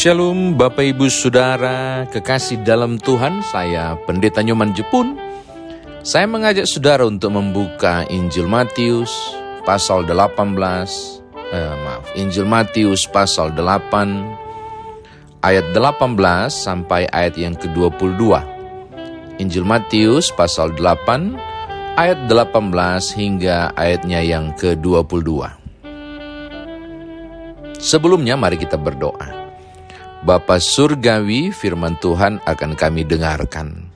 Shalom Bapak Ibu Saudara, kekasih dalam Tuhan, saya Pendeta Nyoman Jepun. Saya mengajak saudara untuk membuka Injil Matius pasal 18, Injil Matius pasal 8, ayat 18 sampai ayat yang ke-22. Injil Matius pasal 8, ayat 18 hingga ayatnya yang ke-22. Sebelumnya mari kita berdoa. Bapa Surgawi, firman Tuhan akan kami dengarkan.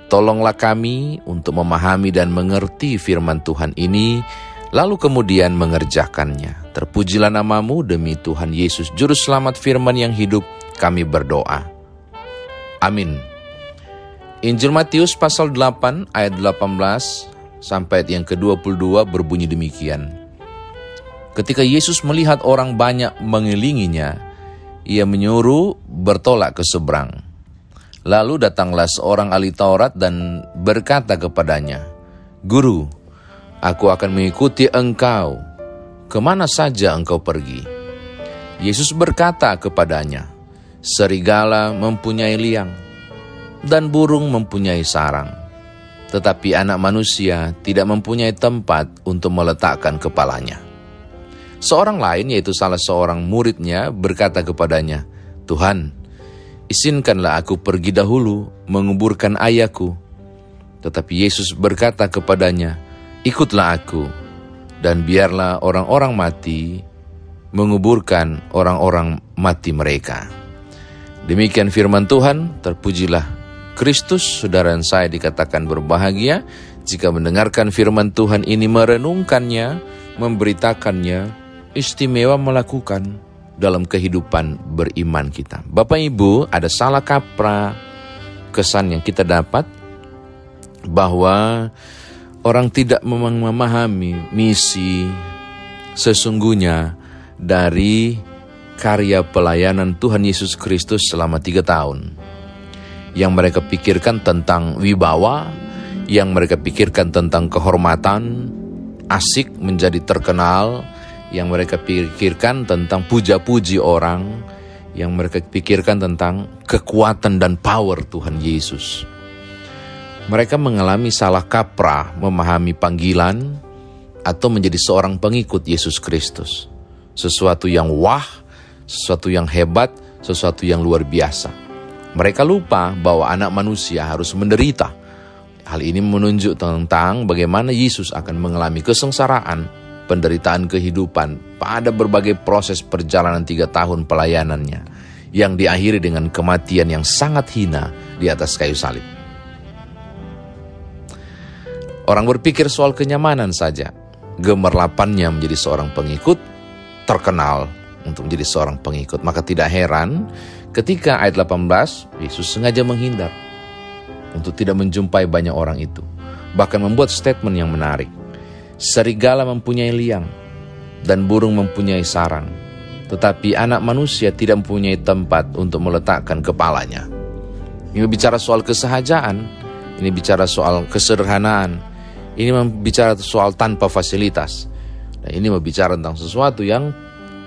Tolonglah kami untuk memahami dan mengerti firman Tuhan ini, lalu kemudian mengerjakannya. Terpujilah namamu demi Tuhan Yesus, Juru Selamat firman yang hidup, kami berdoa. Amin. Injil Matius pasal 8 ayat 18 sampai ayat yang ke-22 berbunyi demikian. Ketika Yesus melihat orang banyak mengelilinginya, Ia menyuruh bertolak ke seberang. Lalu datanglah seorang ahli Taurat dan berkata kepadanya, "Guru, aku akan mengikuti engkau. Kemana saja engkau pergi?" Yesus berkata kepadanya, "Serigala mempunyai liang, dan burung mempunyai sarang. Tetapi anak manusia tidak mempunyai tempat untuk meletakkan kepalanya." Seorang lain, yaitu salah seorang muridnya, berkata kepadanya, "Tuhan, izinkanlah aku pergi dahulu menguburkan ayahku." Tetapi Yesus berkata kepadanya, "Ikutlah aku, dan biarlah orang-orang mati menguburkan orang-orang mati mereka." Demikian firman Tuhan. Terpujilah Kristus. Saudara dan saya dikatakan berbahagia jika mendengarkan firman Tuhan ini, merenungkannya, memberitakannya, istimewa melakukan dalam kehidupan beriman kita. Bapak Ibu, ada salah kaprah kesan yang kita dapat bahwa orang tidak memahami misi sesungguhnya dari karya pelayanan Tuhan Yesus Kristus selama 3 tahun. Yang mereka pikirkan tentang wibawa, yang mereka pikirkan tentang kehormatan, asik menjadi terkenal, yang mereka pikirkan tentang puja-puji orang, yang mereka pikirkan tentang kekuatan dan power Tuhan Yesus. Mereka mengalami salah kaprah memahami panggilan atau menjadi seorang pengikut Yesus Kristus. Sesuatu yang wah, sesuatu yang hebat, sesuatu yang luar biasa. Mereka lupa bahwa anak manusia harus menderita. Hal ini menunjuk tentang bagaimana Yesus akan mengalami kesengsaraan, penderitaan kehidupan pada berbagai proses perjalanan 3 tahun pelayanannya, yang diakhiri dengan kematian yang sangat hina di atas kayu salib. Orang berpikir soal kenyamanan saja, gemerlapannya menjadi seorang pengikut, terkenal untuk menjadi seorang pengikut. Maka tidak heran ketika ayat 18, Yesus sengaja menghindar untuk tidak menjumpai banyak orang itu. Bahkan membuat statement yang menarik. Serigala mempunyai liang, dan burung mempunyai sarang, tetapi anak manusia tidak mempunyai tempat untuk meletakkan kepalanya. Ini bicara soal kesehajaan, ini bicara soal kesederhanaan, ini bicara soal tanpa fasilitas. Dan ini berbicara tentang sesuatu yang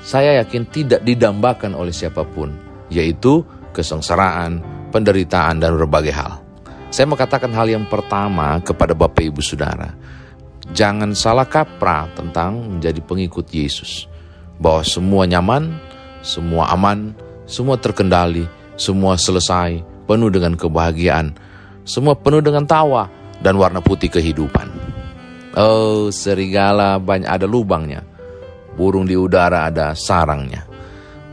saya yakin tidak didambakan oleh siapapun, yaitu kesengsaraan, penderitaan, dan berbagai hal. Saya mau katakan hal yang pertama kepada Bapak Ibu Saudara. Jangan salah kaprah tentang menjadi pengikut Yesus. Bahwa semua nyaman, semua aman, semua terkendali, semua selesai, penuh dengan kebahagiaan, semua penuh dengan tawa dan warna putih kehidupan. Oh, serigala banyak ada lubangnya, burung di udara ada sarangnya.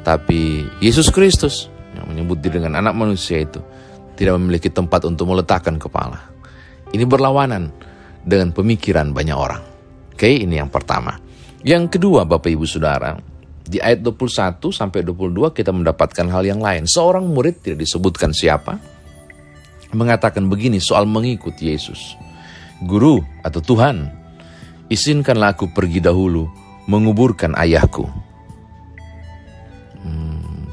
Tapi Yesus Kristus yang menyebut diri dengan anak manusia itu tidak memiliki tempat untuk meletakkan kepala. Ini berlawanan dengan pemikiran banyak orang. Oke, ini yang pertama. Yang kedua, Bapak Ibu Saudara, di ayat 21 sampai 22 kita mendapatkan hal yang lain. Seorang murid, tidak disebutkan siapa, mengatakan begini soal mengikut Yesus. "Guru atau Tuhan, izinkanlah aku pergi dahulu menguburkan ayahku."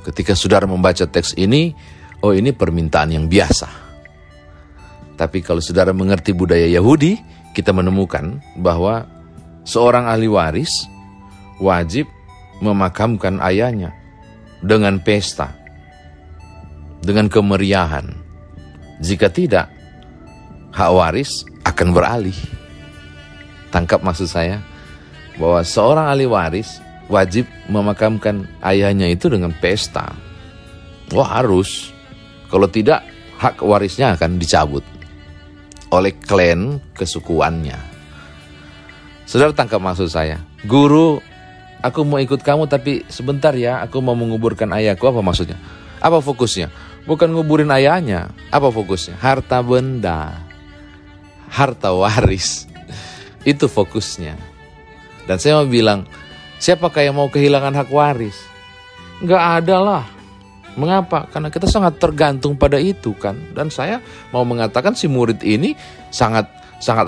Ketika saudara membaca teks ini, oh ini permintaan yang biasa. Tapi kalau saudara mengerti budaya Yahudi, kita menemukan bahwa seorang ahli waris wajib memakamkan ayahnya dengan pesta. dengan kemeriahan. Jika tidak, hak waris akan beralih. Tangkap maksud saya? Bahwa seorang ahli waris wajib memakamkan ayahnya itu dengan pesta. Wah, harus. Kalau tidak, hak warisnya akan dicabut oleh klan kesukuannya. Saudara tangkap maksud saya? Guru, aku mau ikut kamu tapi sebentar ya, aku mau menguburkan ayahku. Apa maksudnya? Apa fokusnya? Bukan nguburin ayahnya. Apa fokusnya? Harta benda, harta waris. Itu fokusnya. Dan saya mau bilang, siapakah yang mau kehilangan hak waris? Nggak ada lah. Mengapa? Karena kita sangat tergantung pada itu kan. Dan saya mau mengatakan si murid ini sangat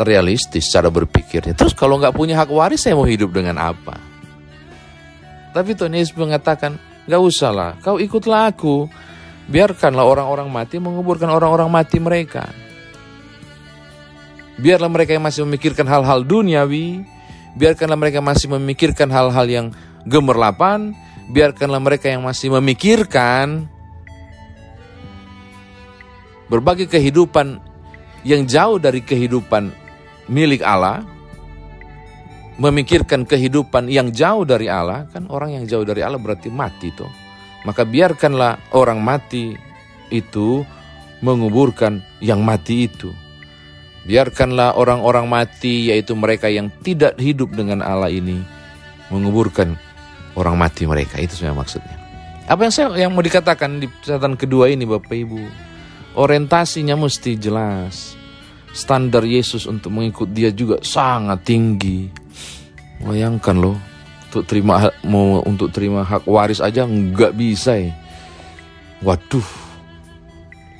realistis cara berpikirnya. Terus kalau nggak punya hak waris, saya mau hidup dengan apa? Tapi Tuhan Yesus mengatakan, nggak usah lah, kau ikutlah aku. Biarkanlah orang-orang mati menguburkan orang-orang mati mereka. Biarlah mereka yang masih memikirkan hal-hal duniawi, biarkanlah mereka masih memikirkan hal-hal yang gemerlapan, biarkanlah mereka yang masih memikirkan berbagai kehidupan yang jauh dari kehidupan milik Allah, memikirkan kehidupan yang jauh dari Allah. Kan orang yang jauh dari Allah berarti mati toh. Maka biarkanlah orang mati itu menguburkan yang mati itu. Biarkanlah orang-orang mati, yaitu mereka yang tidak hidup dengan Allah ini, menguburkan orang mati mereka. Itu sebenarnya maksudnya. Apa yang mau dikatakan di catatan kedua ini Bapak Ibu? Orientasinya mesti jelas. Standar Yesus untuk mengikut dia juga sangat tinggi. Bayangkan loh, untuk terima hak waris aja nggak bisa ya. Waduh,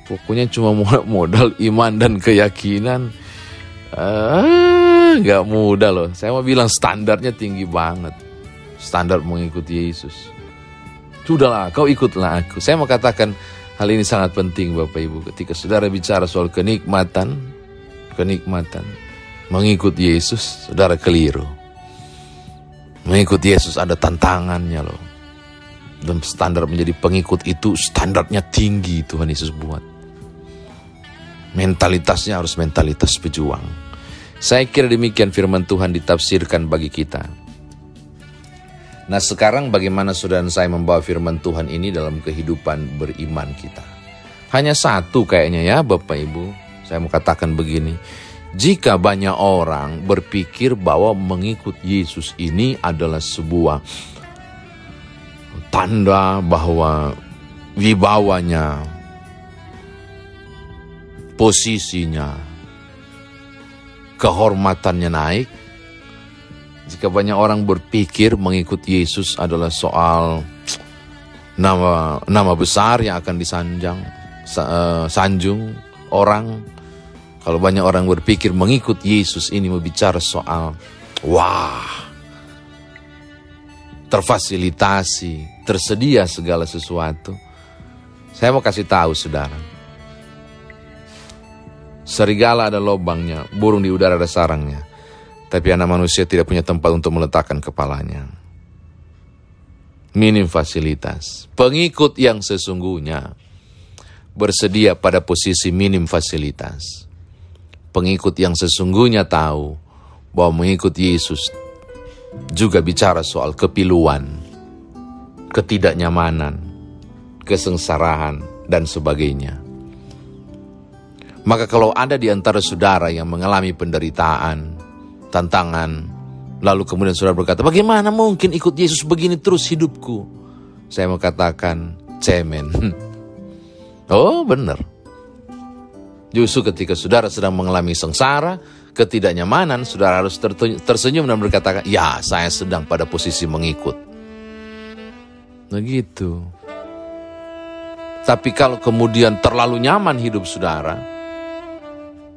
pokoknya cuma modal iman dan keyakinan. Nggak mudah loh. Saya mau bilang standarnya tinggi banget. Standar mengikuti Yesus. Sudahlah, kau ikutlah aku. Saya mau katakan hal ini sangat penting Bapak Ibu. Ketika saudara bicara soal kenikmatan, mengikut Yesus, saudara keliru. Mengikut Yesus ada tantangannya loh. Dan standar menjadi pengikut itu standarnya tinggi Tuhan Yesus buat. Mentalitasnya harus mentalitas pejuang. Saya kira demikian firman Tuhan ditafsirkan bagi kita. Nah sekarang bagaimana saudara dan saya membawa firman Tuhan ini dalam kehidupan beriman kita? Hanya satu kayaknya ya Bapak Ibu. Saya mau katakan begini. Jika banyak orang berpikir bahwa mengikut Yesus ini adalah sebuah tanda bahwa wibawanya, posisinya, kehormatannya naik. Jika banyak orang berpikir mengikut Yesus adalah soal nama besar yang akan sanjung orang. Kalau banyak orang berpikir mengikut Yesus ini berbicara soal terfasilitasi, tersedia segala sesuatu. Saya mau kasih tahu saudara. Serigala ada lubangnya, burung di udara ada sarangnya. Tapi anak manusia tidak punya tempat untuk meletakkan kepalanya. Minim fasilitas. Pengikut yang sesungguhnya bersedia pada posisi minim fasilitas. Pengikut yang sesungguhnya tahu bahwa mengikut Yesus juga bicara soal kepiluan, ketidaknyamanan, kesengsaraan, dan sebagainya. Maka kalau ada di antara saudara yang mengalami penderitaan, tantangan, lalu kemudian saudara berkata, bagaimana mungkin ikut Yesus begini terus hidupku? Saya mau katakan, cemen. Oh benar. Justru ketika saudara sedang mengalami sengsara, ketidaknyamanan, saudara harus tersenyum dan berkata, ya saya sedang pada posisi mengikut. Begitu. Tapi kalau kemudian terlalu nyaman hidup saudara,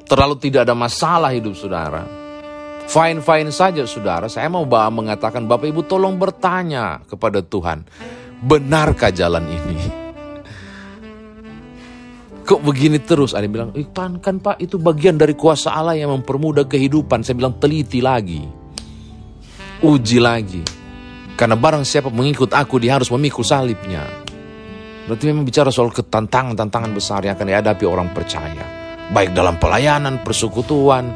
terlalu tidak ada masalah hidup saudara, fine-fine saja saudara, saya mau mengatakan Bapak Ibu tolong bertanya kepada Tuhan, benarkah jalan ini? Kok begini terus? Ada yang bilang, kan Pak itu bagian dari kuasa Allah yang mempermudah kehidupan. Saya bilang teliti lagi. Uji lagi. Karena barang siapa mengikut aku, dia harus memikul salibnya. Berarti memang bicara soal tantangan besar yang akan dihadapi orang percaya. Baik dalam pelayanan, persekutuan,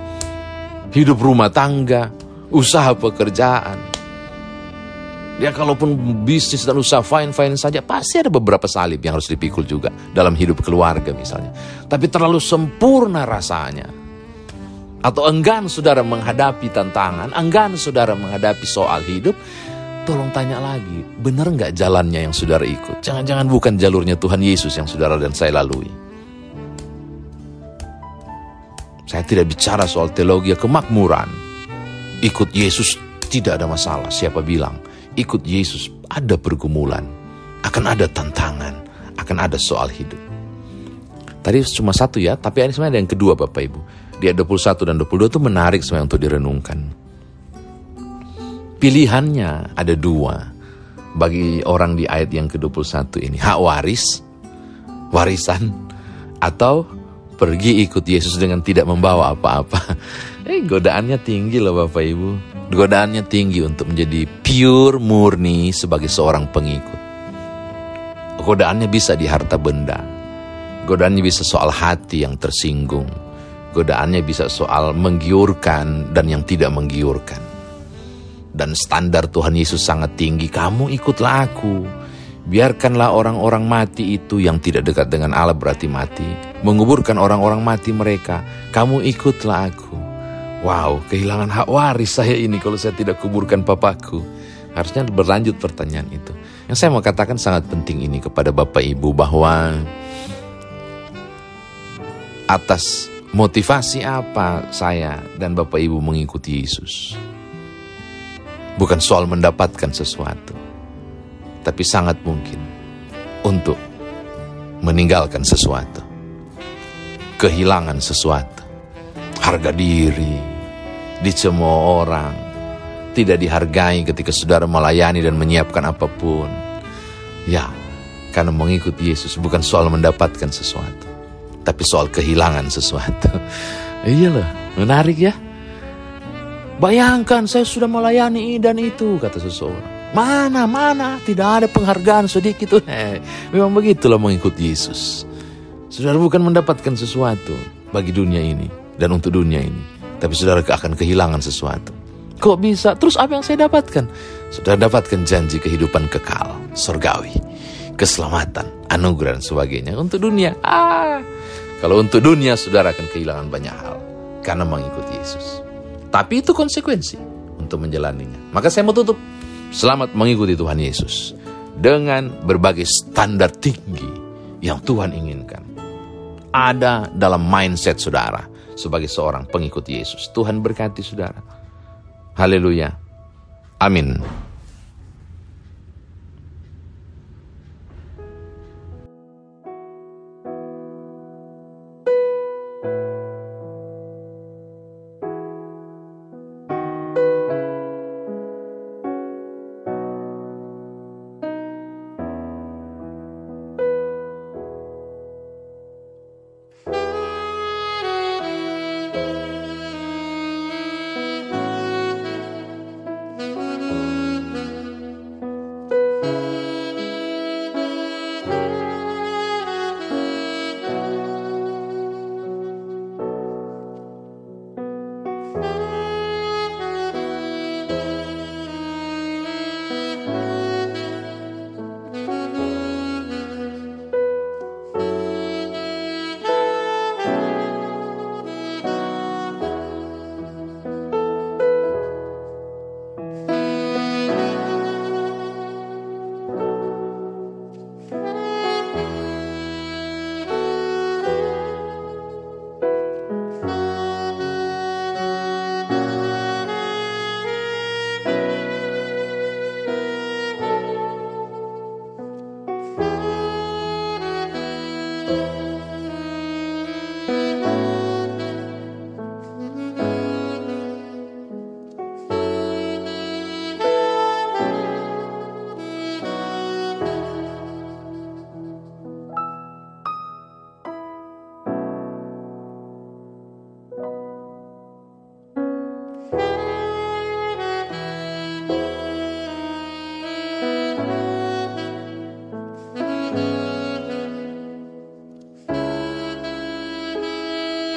hidup rumah tangga, usaha pekerjaan. Ya kalaupun bisnis dan usaha fine saja, pasti ada beberapa salib yang harus dipikul juga dalam hidup keluarga misalnya. Tapi terlalu sempurna rasanya. Atau enggan saudara menghadapi tantangan, enggan saudara menghadapi soal hidup, tolong tanya lagi, benar nggak jalannya yang saudara ikut? Jangan-jangan bukan jalurnya Tuhan Yesus yang saudara dan saya lalui. Saya tidak bicara soal teologi kemakmuran. Ikut Yesus tidak ada masalah, siapa bilang? Ikut Yesus ada pergumulan, akan ada tantangan, akan ada soal hidup. Tadi cuma satu ya, tapi ini sebenarnya ada yang kedua Bapak Ibu. Di ayat 21 dan 22 itu menarik sebenarnya untuk direnungkan. Pilihannya ada dua bagi orang di ayat yang ke-21 ini. Hak waris, warisan, atau pergi ikut Yesus dengan tidak membawa apa-apa. Godaannya tinggi loh Bapak Ibu. Godaannya tinggi untuk menjadi pure murni sebagai seorang pengikut. Godaannya bisa di harta benda. Godaannya bisa soal hati yang tersinggung. Godaannya bisa soal menggiurkan dan yang tidak menggiurkan. Dan standar Tuhan Yesus sangat tinggi. Kamu ikutlah aku. Biarkanlah orang-orang mati itu yang tidak dekat dengan Allah berarti mati. Menguburkan orang-orang mati mereka. Kamu ikutlah aku. Wow, kehilangan hak waris saya ini kalau saya tidak kuburkan papaku. Harusnya berlanjut pertanyaan itu. Yang saya mau katakan sangat penting ini kepada Bapak Ibu bahwa atas motivasi apa saya dan Bapak Ibu mengikuti Yesus? Bukan soal mendapatkan sesuatu, tapi sangat mungkin untuk meninggalkan sesuatu, kehilangan sesuatu, harga diri, dicemooh orang, tidak dihargai ketika saudara melayani dan menyiapkan apapun. Ya, karena mengikuti Yesus bukan soal mendapatkan sesuatu, tapi soal kehilangan sesuatu. Iya loh, menarik ya. Bayangkan saya sudah melayani dan itu, kata seseorang. Mana, tidak ada penghargaan sedikit. Memang begitulah mengikuti Yesus. Saudara bukan mendapatkan sesuatu bagi dunia ini dan untuk dunia ini, tapi saudara akan kehilangan sesuatu. Kok bisa? Terus apa yang saya dapatkan? Saudara dapatkan janji kehidupan kekal, surgawi, keselamatan, anugerah dan sebagainya. Untuk dunia, kalau untuk dunia saudara akan kehilangan banyak hal karena mengikuti Yesus. Tapi itu konsekuensi untuk menjalaninya. Maka saya mau tutup. Selamat mengikuti Tuhan Yesus dengan berbagai standar tinggi yang Tuhan inginkan ada dalam mindset saudara sebagai seorang pengikut Yesus. Tuhan berkati saudara. Haleluya. Amin.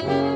Amin.